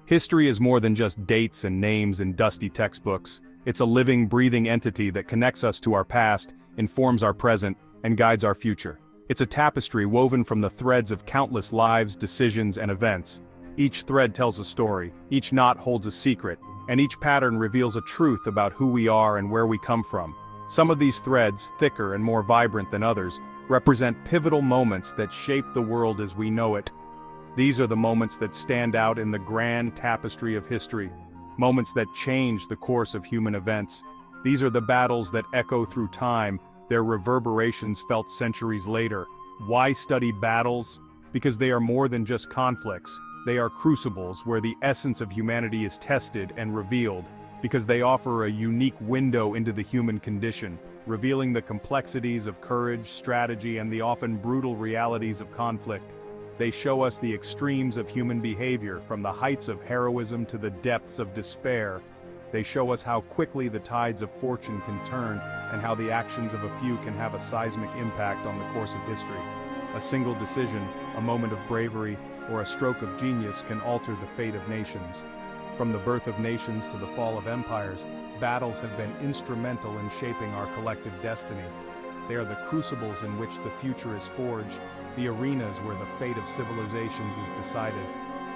History is more than just dates and names in dusty textbooks. It's a living, breathing entity that connects us to our past, informs our present, and guides our future. It's a tapestry woven from the threads of countless lives, decisions, and events. Each thread tells a story, each knot holds a secret, and each pattern reveals a truth about who we are and where we come from. Some of these threads, thicker and more vibrant than others, represent pivotal moments that shape the world as we know it. These are the moments that stand out in the grand tapestry of history, moments that change the course of human events. These are the battles that echo through time, their reverberations felt centuries later. Why study battles? Because they are more than just conflicts. They are crucibles where the essence of humanity is tested and revealed, because they offer a unique window into the human condition, revealing the complexities of courage, strategy, and the often brutal realities of conflict. They show us the extremes of human behavior, from the heights of heroism to the depths of despair. They show us how quickly the tides of fortune can turn, and how the actions of a few can have a seismic impact on the course of history. A single decision, a moment of bravery, or a stroke of genius can alter the fate of nations. From the birth of nations to the fall of empires, battles have been instrumental in shaping our collective destiny. They are the crucibles in which the future is forged, the arenas where the fate of civilizations is decided.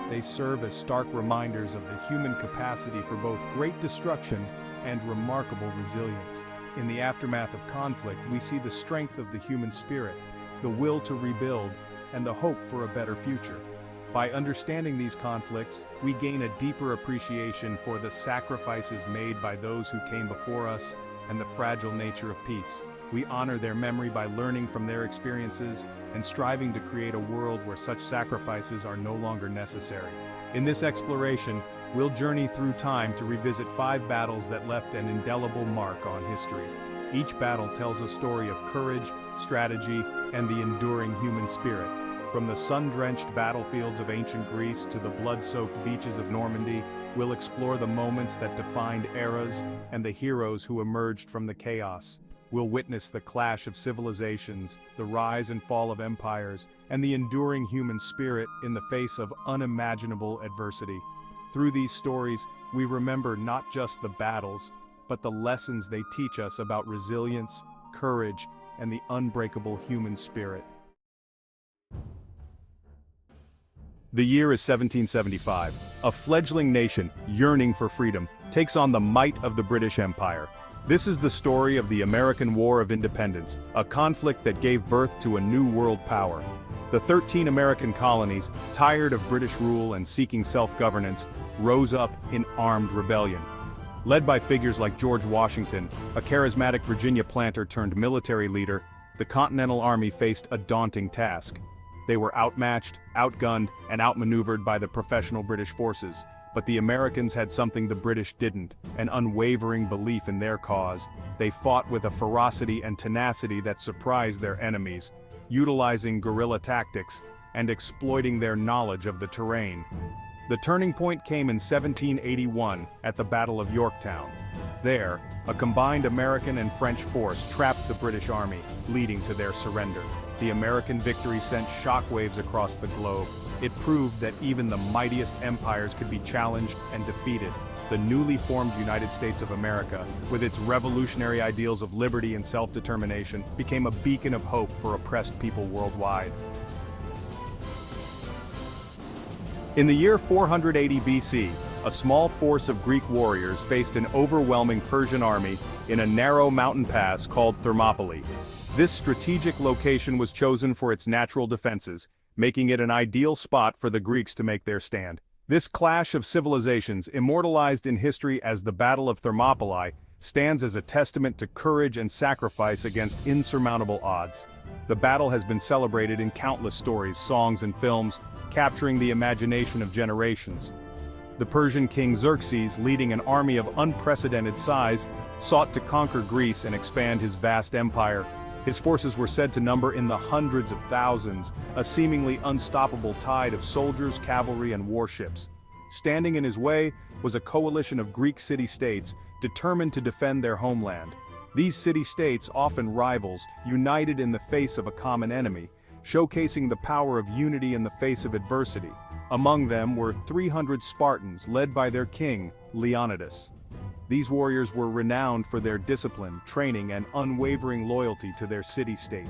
They serve as stark reminders of the human capacity for both great destruction and remarkable resilience. In the aftermath of conflict, we see the strength of the human spirit, the will to rebuild, and the hope for a better future. By understanding these conflicts, we gain a deeper appreciation for the sacrifices made by those who came before us and the fragile nature of peace. We honor their memory by learning from their experiences and striving to create a world where such sacrifices are no longer necessary. In this exploration, we'll journey through time to revisit 5 battles that left an indelible mark on history. Each battle tells a story of courage, strategy, and the enduring human spirit. From the sun-drenched battlefields of ancient Greece to the blood-soaked beaches of Normandy, we'll explore the moments that defined eras and the heroes who emerged from the chaos. We'll witness the clash of civilizations, the rise and fall of empires, and the enduring human spirit in the face of unimaginable adversity. Through these stories, we remember not just the battles, but the lessons they teach us about resilience, courage, and the unbreakable human spirit. The year is 1775. A fledgling nation, yearning for freedom, takes on the might of the British Empire. This is the story of the American War of Independence, a conflict that gave birth to a new world power. The 13 American colonies, tired of British rule and seeking self-governance, rose up in armed rebellion. Led by figures like George Washington, a charismatic Virginia planter turned military leader, the Continental Army faced a daunting task. They were outmatched, outgunned, and outmaneuvered by the professional British forces. But the Americans had something the British didn't, an unwavering belief in their cause. They fought with a ferocity and tenacity that surprised their enemies, utilizing guerrilla tactics and exploiting their knowledge of the terrain. The turning point came in 1781 at the Battle of Yorktown. There, a combined American and French force trapped the British Army, leading to their surrender. The American victory sent shockwaves across the globe. It proved that even the mightiest empires could be challenged and defeated. The newly formed United States of America, with its revolutionary ideals of liberty and self-determination, became a beacon of hope for oppressed people worldwide. In the year 480 BC, a small force of Greek warriors faced an overwhelming Persian army in a narrow mountain pass called Thermopylae. This strategic location was chosen for its natural defenses, making it an ideal spot for the Greeks to make their stand. This clash of civilizations, immortalized in history as the Battle of Thermopylae, stands as a testament to courage and sacrifice against insurmountable odds. The battle has been celebrated in countless stories, songs, and films, capturing the imagination of generations. The Persian king Xerxes, leading an army of unprecedented size, sought to conquer Greece and expand his vast empire. His forces were said to number in the hundreds of thousands, a seemingly unstoppable tide of soldiers, cavalry, and warships. Standing in his way was a coalition of Greek city-states determined to defend their homeland. These city-states, often rivals, united in the face of a common enemy, showcasing the power of unity in the face of adversity. Among them were 300 Spartans led by their king, Leonidas. These warriors were renowned for their discipline, training, and unwavering loyalty to their city-state.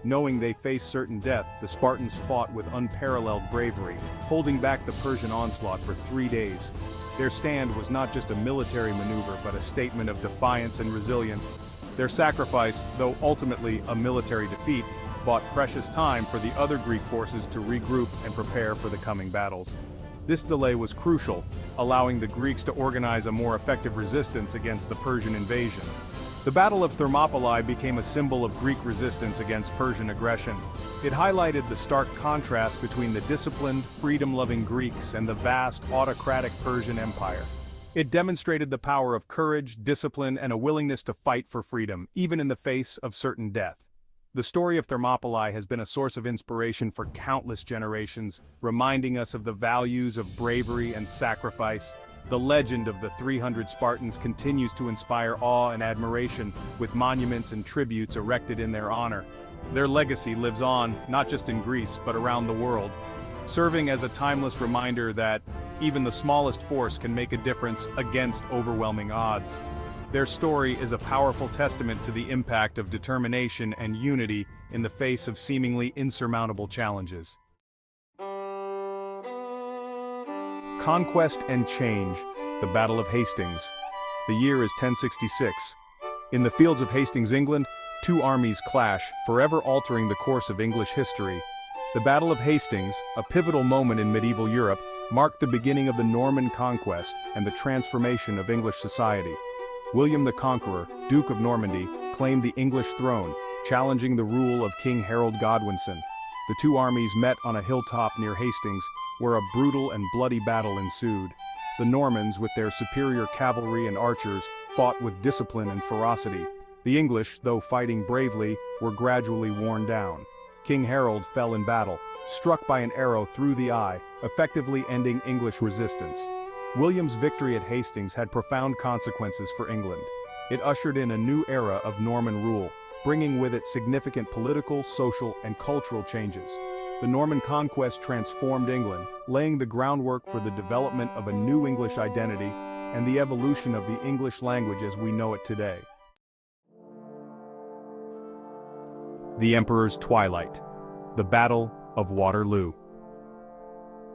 Knowing they faced certain death, the Spartans fought with unparalleled bravery, holding back the Persian onslaught for 3 days. Their stand was not just a military maneuver but a statement of defiance and resilience. Their sacrifice, though ultimately a military defeat, bought precious time for the other Greek forces to regroup and prepare for the coming battles. This delay was crucial, allowing the Greeks to organize a more effective resistance against the Persian invasion. The Battle of Thermopylae became a symbol of Greek resistance against Persian aggression. It highlighted the stark contrast between the disciplined, freedom-loving Greeks and the vast, autocratic Persian Empire. It demonstrated the power of courage, discipline, and a willingness to fight for freedom, even in the face of certain death. The story of Thermopylae has been a source of inspiration for countless generations, reminding us of the values of bravery and sacrifice. The legend of the 300 Spartans continues to inspire awe and admiration, with monuments and tributes erected in their honor. Their legacy lives on, not just in Greece, but around the world, serving as a timeless reminder that even the smallest force can make a difference against overwhelming odds. Their story is a powerful testament to the impact of determination and unity in the face of seemingly insurmountable challenges. Conquest and Change, the Battle of Hastings. The year is 1066. In the fields of Hastings, England, two armies clash, forever altering the course of English history. The Battle of Hastings, a pivotal moment in medieval Europe, marked the beginning of the Norman conquest and the transformation of English society. William the Conqueror, Duke of Normandy, claimed the English throne, challenging the rule of King Harold Godwinson. The two armies met on a hilltop near Hastings, where a brutal and bloody battle ensued. The Normans, with their superior cavalry and archers, fought with discipline and ferocity. The English, though fighting bravely, were gradually worn down. King Harold fell in battle, struck by an arrow through the eye, effectively ending English resistance. William's victory at Hastings had profound consequences for England. It ushered in a new era of Norman rule, bringing with it significant political, social, and cultural changes. The Norman conquest transformed England, laying the groundwork for the development of a new English identity and the evolution of the English language as we know it today. The Emperor's Twilight. The Battle of Waterloo.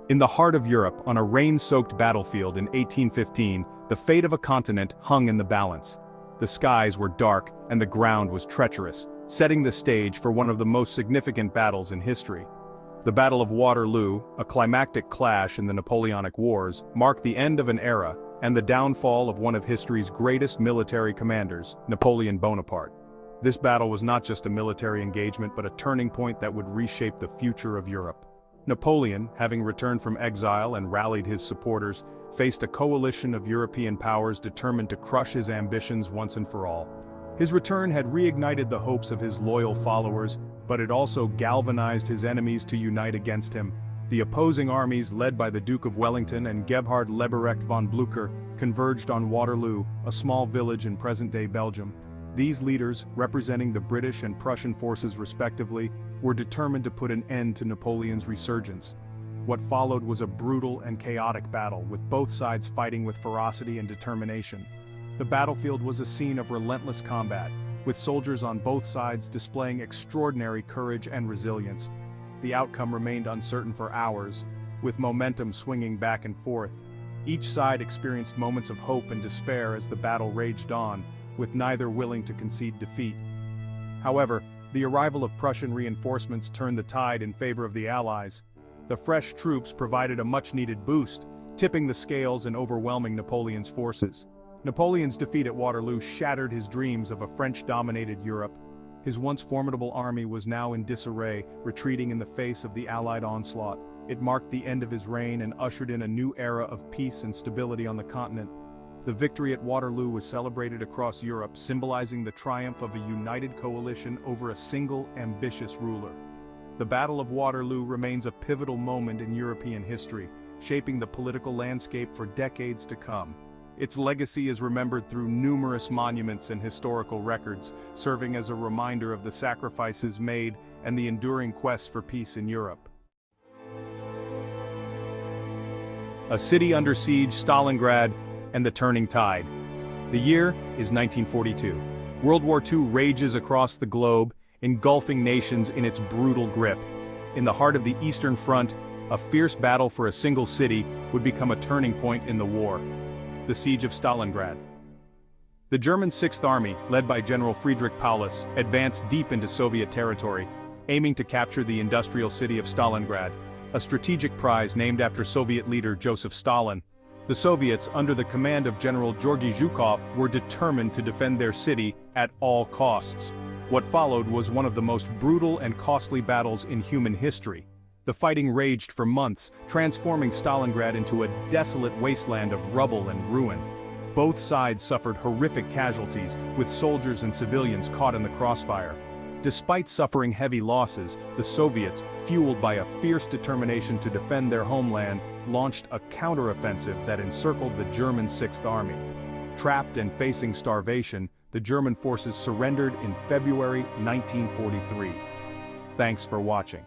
In the heart of Europe, on a rain-soaked battlefield in 1815, the fate of a continent hung in the balance. The skies were dark and the ground was treacherous, setting the stage for one of the most significant battles in history. The Battle of Waterloo, a climactic clash in the Napoleonic Wars, marked the end of an era and the downfall of one of history's greatest military commanders, Napoleon Bonaparte. This battle was not just a military engagement but a turning point that would reshape the future of Europe. Napoleon, having returned from exile and rallied his supporters, faced a coalition of European powers determined to crush his ambitions once and for all. His return had reignited the hopes of his loyal followers, but it also galvanized his enemies to unite against him. The opposing armies, led by the Duke of Wellington and Gebhard Leberecht von Blücher, converged on Waterloo, a small village in present-day Belgium. These leaders, representing the British and Prussian forces respectively, were determined to put an end to Napoleon's resurgence. What followed was a brutal and chaotic battle, with both sides fighting with ferocity and determination. The battlefield was a scene of relentless combat, with soldiers on both sides displaying extraordinary courage and resilience. The outcome remained uncertain for hours, with momentum swinging back and forth. Each side experienced moments of hope and despair as the battle raged on, with neither willing to concede defeat. However, the arrival of Prussian reinforcements turned the tide in favor of the Allies. The fresh troops provided a much-needed boost, tipping the scales and overwhelming Napoleon's forces. Napoleon's defeat at Waterloo shattered his dreams of a French-dominated Europe. His once formidable army was now in disarray, retreating in the face of the Allied onslaught. It marked the end of his reign and ushered in a new era of peace and stability on the continent. The victory at Waterloo was celebrated across Europe, symbolizing the triumph of a united coalition over a single, ambitious ruler. The Battle of Waterloo remains a pivotal moment in European history, shaping the political landscape for decades to come. Its legacy is remembered through numerous monuments and historical records, serving as a reminder of the sacrifices made and the enduring quest for peace in Europe. A city under siege, Stalingrad, and the turning tide. The year is 1942. World War II rages across the globe, engulfing nations in its brutal grip. In the heart of the Eastern Front, a fierce battle for a single city would become a turning point in the war. The Siege of Stalingrad. The German Sixth Army, led by General Friedrich Paulus, advanced deep into Soviet territory, aiming to capture the industrial city of Stalingrad, a strategic prize named after Soviet leader Joseph Stalin. The Soviets, under the command of General Georgy Zhukov, were determined to defend their city at all costs. What followed was one of the most brutal and costly battles in human history. The fighting raged for months, transforming Stalingrad into a desolate wasteland of rubble and ruin. Both sides suffered horrific casualties, with soldiers and civilians caught in the crossfire. Despite suffering heavy losses, the Soviets, fueled by a fierce determination to defend their homeland, launched a counteroffensive that encircled the German Sixth Army. Trapped and facing starvation, the German forces surrendered in February 1943. Thanks for watching.